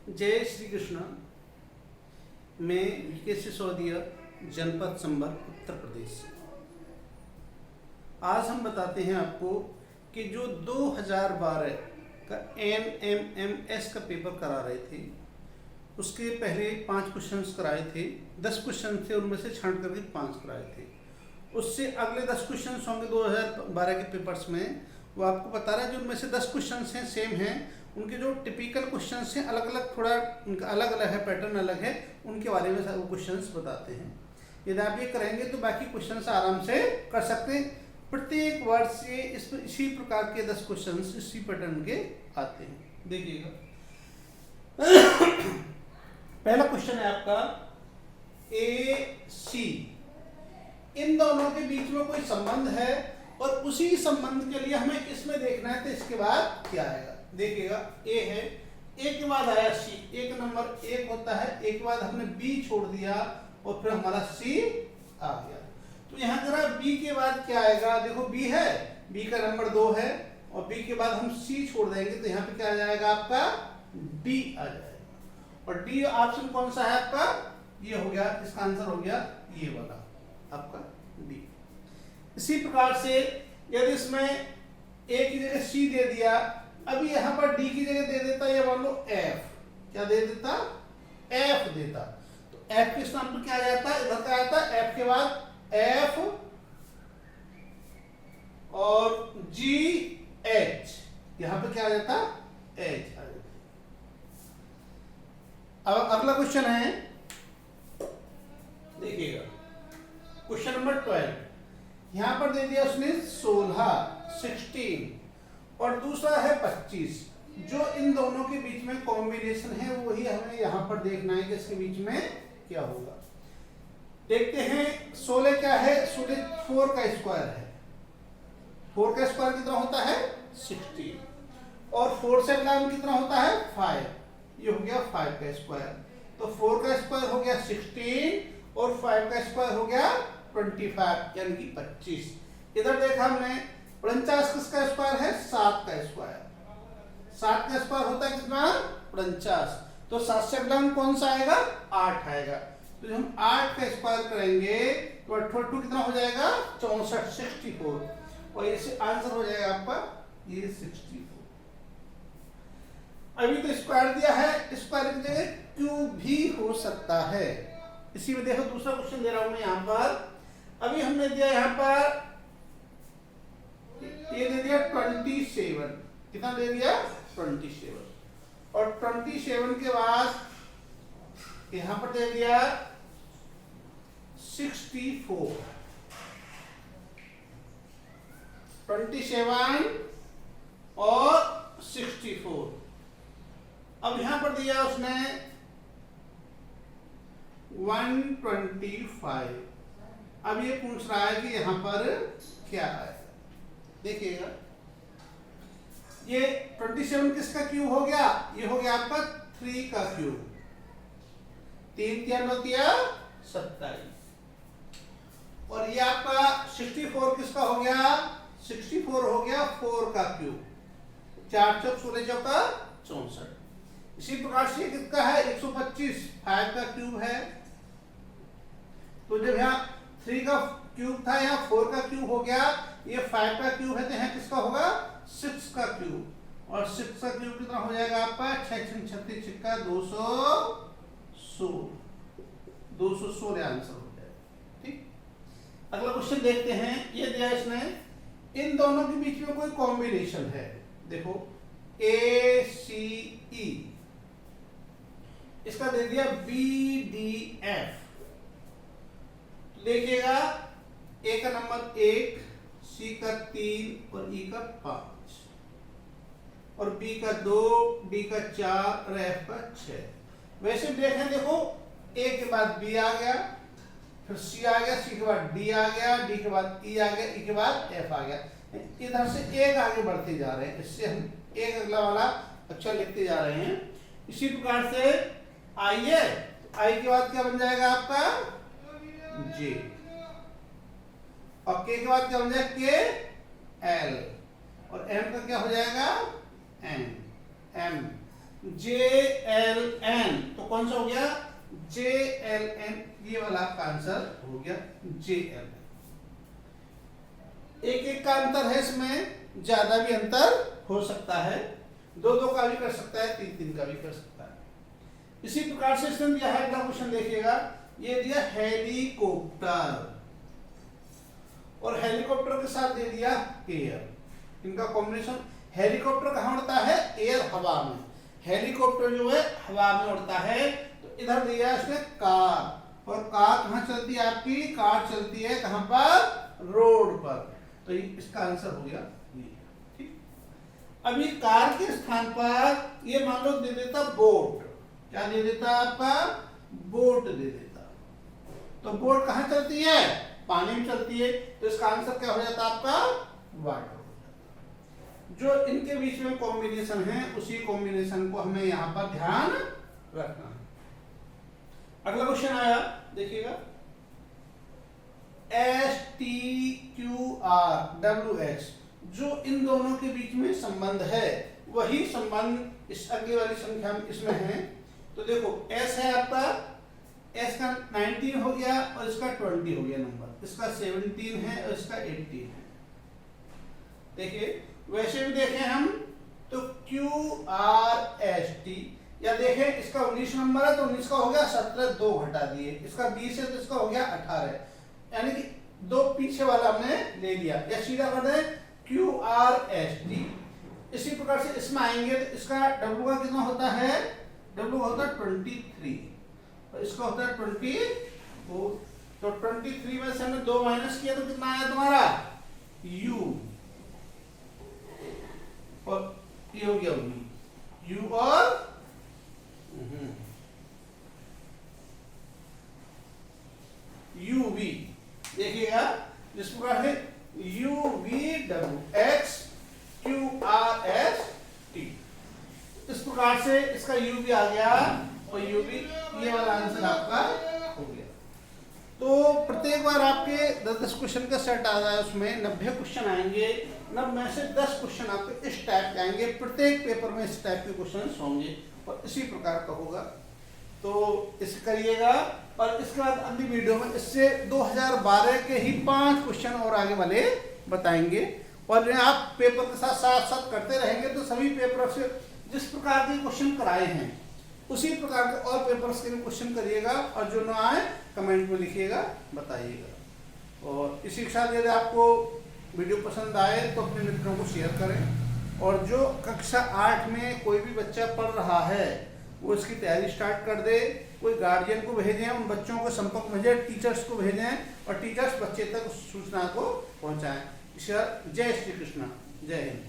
जय श्री कृष्ण। मैं वीके सिसोदिया, जनपद संभल, उत्तर प्रदेश से। आज हम बताते हैं आपको कि जो 2012 का NMMS का पेपर करा रहे थे, उसके पहले 5 क्वेश्चंस कराए थे। 10 क्वेश्चन थे, उनमें से छांट करके 5 कराए थे। उससे अगले 10 क्वेश्चन होंगे 2012 के पेपर्स में। वो आपको बता रहा है जो उनमें से 10 क्वेश्चन हैं सेम हैं, उनके जो टिपिकल क्वेश्चंस हैं अलग अलग, थोड़ा उनका अलग अलग है, पैटर्न अलग है, उनके बारे में वो क्वेश्चंस बताते हैं। यदि आप ये करेंगे तो बाकी क्वेश्चंस आराम से कर सकते हैं। प्रत्येक वर्ड से इसी प्रकार के 10 क्वेश्चंस इसी पैटर्न के आते हैं। देखिएगा, पहला क्वेश्चन है आपका AC। इन दोनों के बीच में कोई संबंध है और उसी संबंध के लिए हमें इसमें देखना है, तो इसके बाद क्या आएगा। देखिएगा, A है, A के बाद आया C। A का नंबर 1 होता है, A के बाद हमने B छोड़ दिया और फिर हमारा C आ गया। तो यहाँ जरा B के बाद क्या आएगा। देखो B है, B का नंबर 2 है और B के बाद हम C छोड़ देंगे तो यहाँ पे क्या आ जाएगा आपका D आ जाएगा। और D ऑप्शन कौन सा है आपका, ये हो गया, इसका आंसर हो गया ये वाला आपका D। इसी प्रकार से यदि इसमें A की जगह C दे दिया, अभी यहाँ पर D की जगह दे देता, ये मान लो F, क्या दे देता, F देता, तो F के स्थान पर क्या आ जाता, इधर का आता F के बाद F और GH, यहाँ पे क्या आ जाता, H आ जाता। अब अगला क्वेश्चन है, देखिएगा क्वेश्चन नंबर 12। यहां पर दे दिया उसने 16 और दूसरा है 25। जो इन दोनों के बीच में कॉम्बिनेशन है वही हमें यहां पर देखना है कि इसके बीच में क्या होगा। देखते हैं, 16 क्या है, 16 4 का स्क्वायर है। 4 का स्क्वायर कितना होता है 16 और 4 से गुणा कितना होता है 5, ये हो गया 5 का स्क्वायर। तो 4 का स्क्वायर हो गया 16 और 5 का स्क्वायर हो गया 25, यानी कि 25। इधर देखा हमने 49 किसका स्क्वायर है, 7 का स्क्वायर। 7 का स्क्वायर होता है कितना 49, तो 7 से गुणा कौन सा आएगा 8 आएगा। तो जब हम 8 का स्क्वायर करेंगे तो 8 कितना हो जाएगा 64, 64 और इससे आंसर हो जाएगा आपका ये 64। अभी तो स्क्वायर दिया है, स्क्वायर की जगह क्यूब भी हो सकता है। इसी में देखो दूसरा क्वेश्चन दे रहा हूं मैं यहां पर। अभी हमने दिया यहां पर, ये दे दिया 27, कितना दे दिया 27 और 27 के बाद यहां पर दे दिया 64। 27 और 64। अब यहां पर दिया उसने 125। अब ये पूछ रहा है कि यहां पर क्या है। देखिएगा, ये 27 किसका क्यूब हो गया, ये हो गया आपका 3 का क्यूब। 3 3 होती है 27 और ये आपका 64 किसका हो गया, 64 हो गया 4 का क्यूब। 4 चौक 16 चौका 64। इसी प्रकार से किसका है 125, 5 का क्यूब है। तो जब यहाँ 3 का क्यूब था, यहाँ 4 का क्यूब हो गया, ये 5 का क्यूब है, तो यहाँ किसका होगा 6 का क्यूब। और 6 का क्यूब कितना हो जाएगा आपका 6 36 छिक्का 216, 216 आंसर हो जाएगा। ठीक, अगला क्वेश्चन देखते हैं। ये दिया इसने, इन दोनों के बीच में कोई कॉम्बिनेशन है। देखो ACE, इसका दे दिया BDF। देखिएगा, A का नंबर 1, C का 3 और E का 5 और B का 2, D का 4 और F का 6। वैसे देखें, देखो A के बाद B आ गया, फिर C आ गया, C के बाद D आ गया, D के बाद E आ गया, E के बाद F आ गया। इधर से एक आगे बढ़ते जा रहे हैं, इससे हम एक अगला वाला अक्षर लिखते जा रहे हैं। इसी प्रकार से I है, I के बाद क्या बन जाएगा आपका J और K के बाद क्या बन जाएगा K L और M का क्या हो जाएगा M। JLN, तो कौन सा हो गया JLN, ये वाला आपका आंसर हो गया JLN। एक एक का अंतर है, इसमें ज्यादा भी अंतर हो सकता है, दो दो का भी कर सकता है, तीन तीन का भी कर सकता है। इसी प्रकार से इसने दिया है, अगला क्वेश्चन देखिएगा, ये दिया हेलीकॉप्टर और हेलीकॉप्टर के साथ दे दिया एयर, इनका कॉम्बिनेशन। हेलीकॉप्टर कहाँ उड़ता है, एयर हवा में, हेलीकॉप्टर जो है हवा में उड़ता है। तो इधर दिया इसने कार, और कार कहाँ चलती है आपकी, कार चलती है कहाँ पर, रोड पर, तो इसका आंसर हो गया ये। ठीक, अभी कार के स्थान पर ये मान लो दे देता बोट, क्या दे देता आपका, बोट दे देता, तो बोट कहाँ चलती है, पानी में चलती है, तो इसका आंसर क्या हो जाता आपका, वाटर। जो इनके बीच में कॉम्बिनेशन है, उसी कॉम्बिनेशन को हमें यहां पर ध्यान रखना है। अगला क्वेश्चन आया, देखिएगा, STQRWX, जो इन दोनों के बीच में संबंध है, वही संबंध इस आगे वाली संख्या में इसमें है। तो देखो S है आपका, S का 19 हो गया और इसका 20 हो गया नंबर, इसका 17 है और इसका 18 है। देखिए वैसे भी देखें हम तो QRST, या देखें इसका 19 नंबर है तो 19 का हो गया 17, 2 घटा दिए, इसका 20 है तो इसका हो गया 18, यानी कि दो पीछे वाला हमने ले लिया, या सीधा कर दें QRST। इसी प्रकार से इसमें आएंगे तो इसका W का कितना होता है, W का होता है 23 और इसका होता है 24, तो 23 में से हमने 2 माइनस किया तो कितना आया तुम्हारा U, और ये हो गया U और UV। देखिएगा जिस प्रकार से UVWX QRST, इस प्रकार से इसका UV आ गया और UV, ये वाला आंसर आपका हो गया। तो प्रत्येक बार आपके 10-10 क्वेश्चन का सेट आ रहा है, उसमें 90 क्वेश्चन आएंगे, 90 में से 10 क्वेश्चन आपके इस टाइप के आएंगे, प्रत्येक पेपर में इस टाइप के क्वेश्चन होंगे और इसी प्रकार का होगा। तो इसे करिएगा, और इसके बाद अगली वीडियो में इससे 2012 के ही 5 क्वेश्चन और आगे वाले बताएंगे, और आप पेपर के साथ साथ साथ करते रहेंगे तो सभी पेपर से जिस प्रकार के क्वेश्चन कराए हैं उसी प्रकार के और पेपर्स के भी क्वेश्चन करिएगा, और जो ना आए कमेंट में लिखिएगा, बताइएगा। और इसी के साथ यदि आपको वीडियो पसंद आए तो अपने मित्रों को शेयर करें, और जो कक्षा 8 में कोई भी बच्चा पढ़ रहा है वो इसकी तैयारी स्टार्ट कर दे, कोई गार्जियन को भेजें, उन बच्चों को संपर्क भेजें, टीचर्स को भेजें, और टीचर्स बच्चे तक उस सूचना को पहुंचाएं। जय श्री कृष्ण, जय हिंद।